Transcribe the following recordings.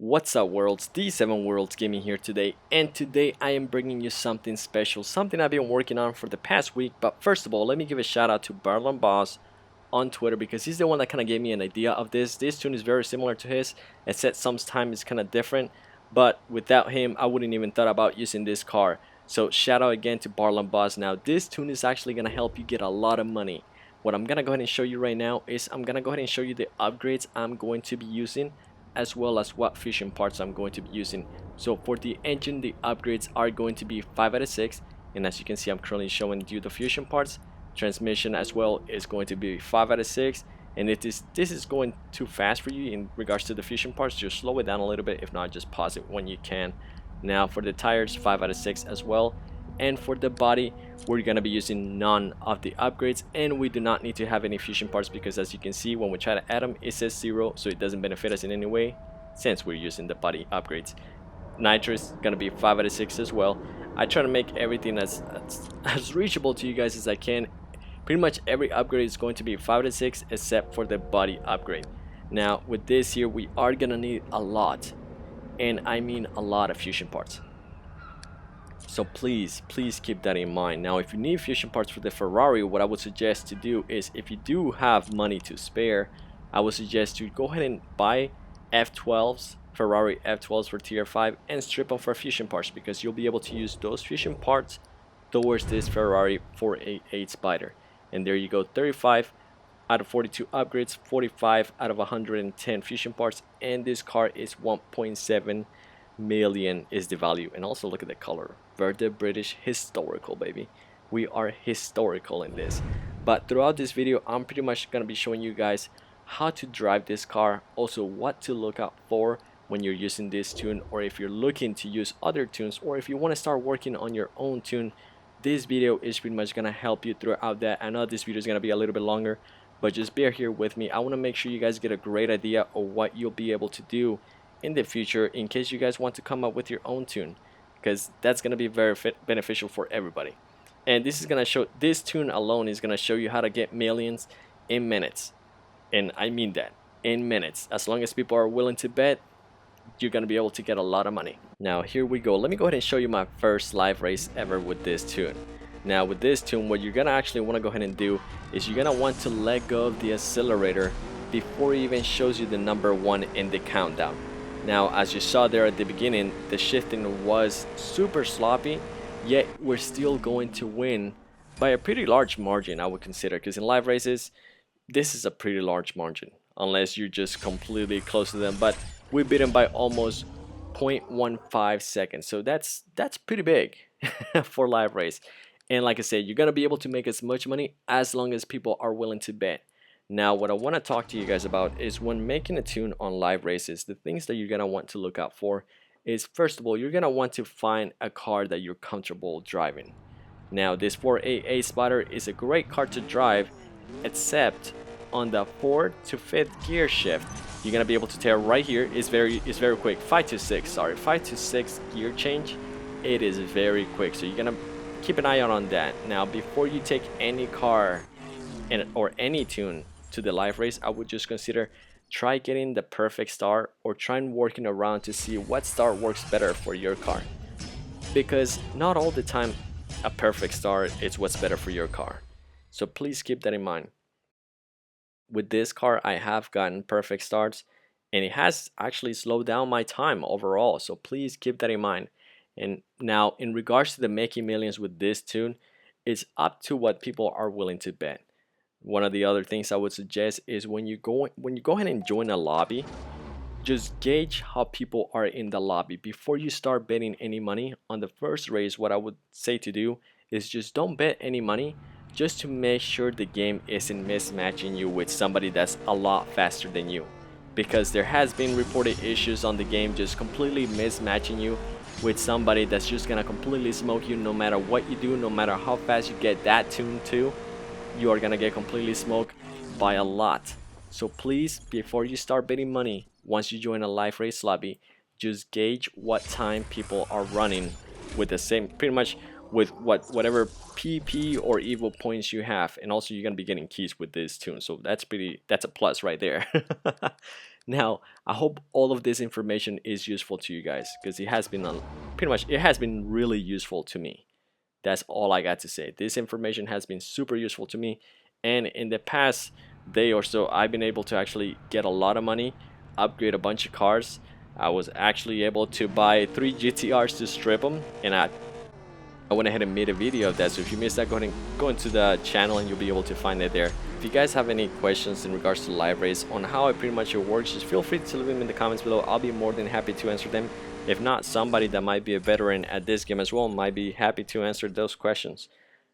What's up worlds, D7 Worlds Gaming here today, and today I am bringing you something special, something I've been working on for the past week. But first of all, let me give a shout out to Barlon Boss on Twitter, because he's the one that kind of gave me an idea of this. This tune is very similar to his, except sometimes it's kind of different, but without him I wouldn't even thought about using this car. So shout out again to Barlon Boss. Now this tune is actually going to help you get a lot of money. What I'm going to go ahead and show you right now is I'm going to go ahead and show you the upgrades I'm going to be using, as well as what fusion parts I'm going to be using. So for the engine, the upgrades are going to be 5 out of 6, and as you can see I'm currently showing you the fusion parts. Transmission as well is going to be 5 out of 6, and this is going too fast for you in regards to the fusion parts, just slow it down a little bit. If not, just pause it when you can. Now for the tires, 5 out of 6 as well. And for the body, we're going to be using none of the upgrades, and we do not need to have any fusion parts, because as you can see when we try to add them it says 0, so it doesn't benefit us in any way since we're using the body upgrades. Nitrous is going to be 5 out of 6 as well. I try to make everything as reachable to you guys as I can. Pretty much every upgrade is going to be 5 out of 6 except for the body upgrade. Now with this here, we are going to need a lot, and I mean a lot of fusion parts. So please keep that in mind. Now if you need fusion parts for the Ferrari, what I would suggest to do is, if you do have money to spare, I would suggest you go ahead and buy F12s, Ferrari F12s for tier 5, and strip them for fusion parts, because you'll be able to use those fusion parts towards this Ferrari 488 Spider. And there you go, 35 out of 42 upgrades, 45 out of 110 fusion parts, and this car is 1.7 million is the value. And also look at the color, Verde British historical, baby. We are historical in this. But throughout this video I'm pretty much gonna be showing you guys how to drive this car, also what to look out for when you're using this tune, or if you're looking to use other tunes, or if you want to start working on your own tune. This video is pretty much gonna help you throughout that. I know this video is gonna be a little bit longer, but just bear here with me. I want to make sure you guys get a great idea of what you'll be able to do in the future in case you guys want to come up with your own tune, because that's going to be very beneficial for everybody. And this is going to show, this tune alone is going to show you how to get millions in minutes, and I mean that, in minutes. As long as people are willing to bet, you're going to be able to get a lot of money. Now here we go, let me go ahead and show you my first live race ever with this tune. Now with this tune, what you're going to actually want to go ahead and do is you're going to want to let go of the accelerator before it even shows you the number 1 in the countdown. Now as you saw there at the beginning, the shifting was super sloppy, yet we're still going to win by a pretty large margin, I would consider, because in live races this is a pretty large margin unless you're just completely close to them. But we beat them by almost 0.15 seconds, so that's pretty big for live race. And like I said, you're gonna be able to make as much money as long as people are willing to bet. Now what I want to talk to you guys about is, when making a tune on live races, the things that you're going to want to look out for is, first of all, you're going to want to find a car that you're comfortable driving. Now this 488 Spider is a great car to drive, except on the 4th to 5th gear shift. You're going to be able to tell right here, it's very quick. 5 to 6 gear change, it is very quick, so you're going to keep an eye out on that. Now before you take any car or any tune to the live race, I would just consider try getting the perfect star, or try and working around to see what star works better for your car, because not all the time a perfect star is what's better for your car. So please keep that in mind. With this car I have gotten perfect starts, and it has actually slowed down my time overall, so please keep that in mind. And now in regards to the making millions with this tune, it's up to what people are willing to bet. One of the other things I would suggest is, when you go ahead and join a lobby, just gauge how people are in the lobby before you start betting any money on the first race. What I would say to do is just don't bet any money, just to make sure the game isn't mismatching you with somebody that's a lot faster than you, because there has been reported issues on the game just completely mismatching you with somebody that's just gonna completely smoke you. No matter what you do, no matter how fast you get that tune to, you are gonna get completely smoked by a lot. So please, before you start betting money, once you join a live race lobby, just gauge what time people are running with the same, pretty much with whatever PP or Evo points you have. And also you're gonna be getting keys with this tune, so that's a plus right there. Now, I hope all of this information is useful to you guys because it has been pretty much it has been really useful to me. That's all I got to say. This information has been super useful to me, and in the past day or so, I've been able to actually get a lot of money, upgrade a bunch of cars. I was actually able to buy 3 GTRs to strip them, and I went ahead and made a video of that. So if you missed that, go ahead and go into the channel and you'll be able to find it there. If you guys have any questions in regards to live race on how it pretty much works, just feel free to leave them in the comments below. I'll be more than happy to answer them. If not, somebody that might be a veteran at this game as well might be happy to answer those questions.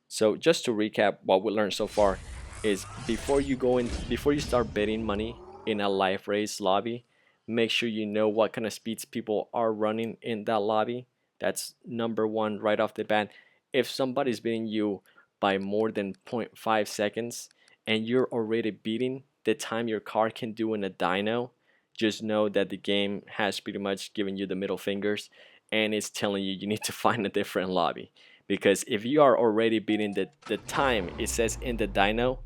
So just to recap what we learned so far is before you start betting money in a live race lobby, make sure you know what kind of speeds people are running in that lobby. That's number one right off the bat. If somebody's beating you by more than 0.5 seconds and you're already beating the time your car can do in a dyno, just know that the game has pretty much given you the middle fingers and it's telling you need to find a different lobby. Because if you are already beating the time it says in the dyno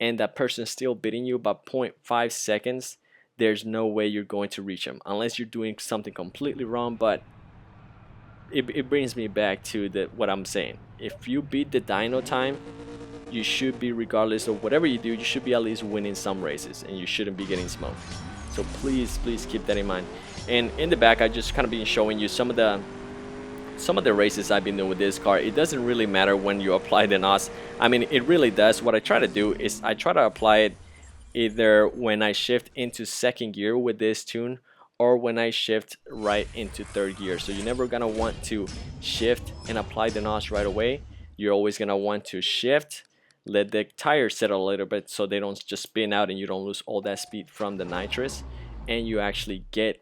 and that person's still beating you by 0.5 seconds, there's no way you're going to reach them unless you're doing something completely wrong. But it brings me back to what I'm saying. If you beat the dyno time, you should be, regardless of whatever you do, you should be at least winning some races and you shouldn't be getting smoked. So please keep that in mind. And in the back, I just kind of been showing you some of the races I've been doing with this car. It doesn't really matter when you apply the NOS. I mean, it really does. What I try to do is I try to apply it either when I shift into second gear with this tune or when I shift right into third gear. So you're never gonna want to shift and apply the NOS right away. You're always gonna want to shift, let the tires settle a little bit so they don't just spin out and you don't lose all that speed from the nitrous, and you actually get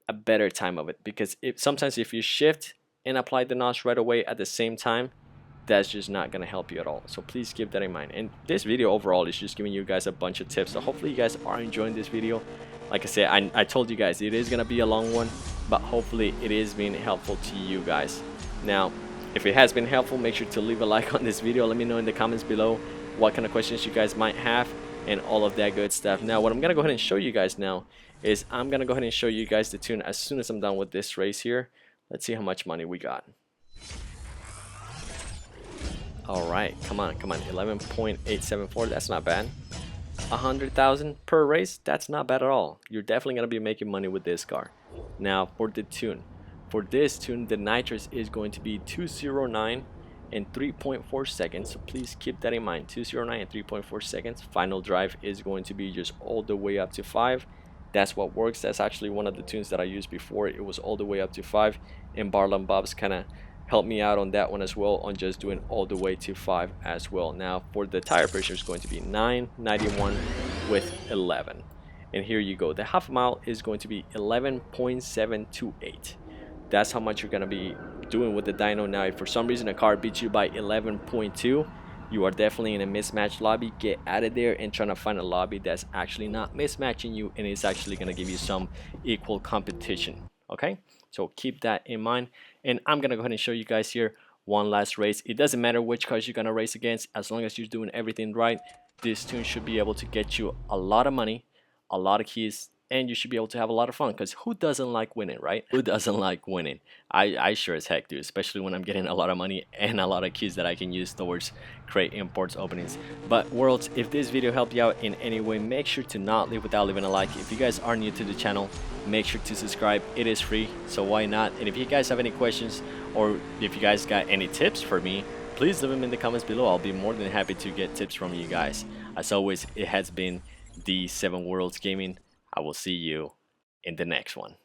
a better time of it. Because sometimes if you shift and apply the NOS right away at the same time, that's just not gonna help you at all. So please keep that in mind. And this video overall is just giving you guys a bunch of tips, so hopefully you guys are enjoying this video. Like I said, I told you guys it is gonna be a long one, but hopefully it is being helpful to you guys. Now, if it has been helpful, make sure to leave a like on this video. Let me know in the comments below what kind of questions you guys might have and all of that good stuff. Now, what I'm gonna go ahead and show you guys now is I'm gonna go ahead and show you guys the tune as soon as I'm done with this race here. Let's see how much money we got. Alright, come on, 11.874, that's not bad. 100,000 per race, that's not bad at all. You're definitely going to be making money with this car. Now, for the tune. For this tune, the nitrous is going to be 209 in 3.4 seconds, so please keep that in mind. 209 in 3.4 seconds. Final drive is going to be just all the way up to 5. That's what works. That's actually one of the tunes that I used before. It was all the way up to 5, and Barlam Bob's kind of helped me out on that one as well, on just doing all the way to 5 as well. Now for the tire pressure is going to be 991 with 11, and here you go. The half mile is going to be 11.728. That's how much you're going to be doing with the dyno. Now if for some reason a car beats you by 11.2, you are definitely in a mismatch lobby. Get out of there and trying to find a lobby that's actually not mismatching you and is actually going to give you some equal competition. Okay, so keep that in mind. And I'm gonna go ahead and show you guys here one last race. It doesn't matter which cars you're gonna race against, as long as you're doing everything right. This tune should be able to get you a lot of money, a lot of keys, and you should be able to have a lot of fun. Because who doesn't like winning, right? Who doesn't like winning? I sure as heck do, especially when I'm getting a lot of money and a lot of keys that I can use towards crate imports openings. But worlds, if this video helped you out in any way, make sure to not leave without leaving a like. If you guys are new to the channel, make sure to subscribe. It is free, so why not? And if you guys have any questions, or if you guys got any tips for me, please leave them in the comments below. I'll be more than happy to get tips from you guys. As always, it has been the 7 Worlds Gaming. I will see you in the next one.